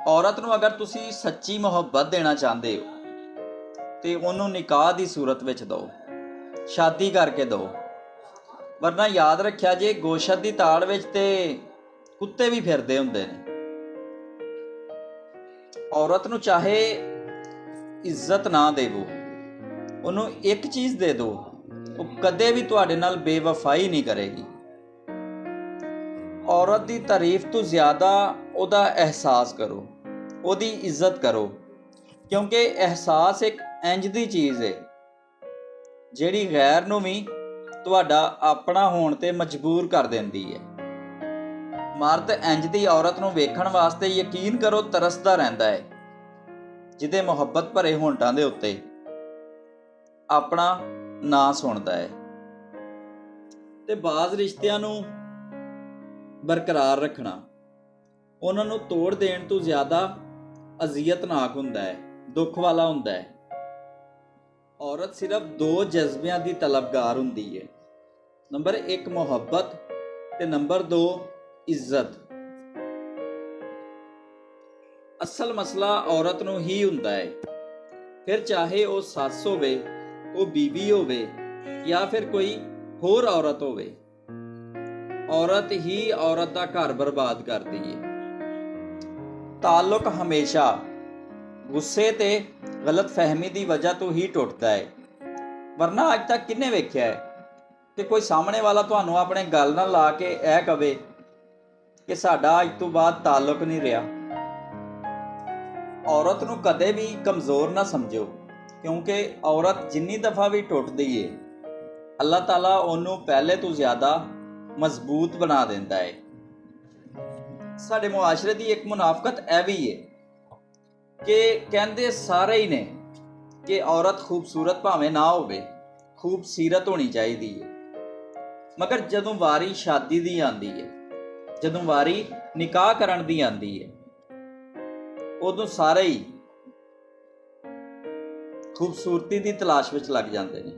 औरत नूं अगर तुसी सच्ची मुहब्बत देना चाहते हो तो उन्होंने निकाह की सूरत में दो, शादी करके दो। वरना याद रखिया जे गोशत की ताड़ विच ते कुत्ते भी फिरदे हुंदे ने। औरत नूं चाहे इज्जत ना देवो, उन्होंने एक चीज़ दे दो, वो कदे भी तुहाडे नाल बेवफाई नहीं करेगी। औरत की तारीफ तो ज़्यादा उहदा एहसास करो, उहदी इज्जत करो, क्योंकि एहसास एक इंज दी चीज़ है जिहड़ी गैर नूं भी तुहाडा अपना होण ते मजबूर कर दिंदी है। मर्द इंज दी औरत नूं वेखण वास्ते यकीन करो तरसदा रहिंदा है, जिहदे मुहब्बत भरे होंठां दे उत्ते अपना ਨਾਂ सुणदा है। ते बाज़ रिश्तिਆਂ ਨੂੰ बरकरार रखना उन्हां ਨੂੰ ਤੋੜ देण ਤੋਂ ज़्यादा अजियतनाक हुंदा है, दुख वाला हुंदा है। औरत सिर्फ दो जज्बियां की तलबगार हुंदी है, नंबर 1 मुहब्बत ते नंबर 2 इज्जत। असल मसला औरत नूं ही हुंदा है, फिर चाहे वो सस होवे, वो बीबी होवे या फिर कोई होर औरत होवे, औरत ही औरत का घर बर्बाद करती है। ताल्लुक हमेशा गुस्से ते गलत फहमी की वजह तो ही टुटता है। वरना अज तक किन्ने वेख्या है कि कोई सामने वाला तुहानूं अपने गल नाल ला के यह कहे कि साडा अज तो बाद ताल्लुक नहीं रहा। औरत नूं कदे भी कमज़ोर ना समझो, क्योंकि औरत जिन्नी दफ़ा भी टुटदी है अल्लाह ताला उन्होंने पहले तो ज़्यादा मजबूत बना देता है। साडे मुआशरे की एक मुनाफकत यह भी है कि कहंदे सारे ही ने कि औरत खूबसूरत भावें ना होवे, खूबसीरत होनी चाहिए है। मगर जदों वारी शादी की आती है, जदों वारी निकाह करन दी आती है, उदों सारे ही खूबसूरती की तलाश विच लग जाते हैं।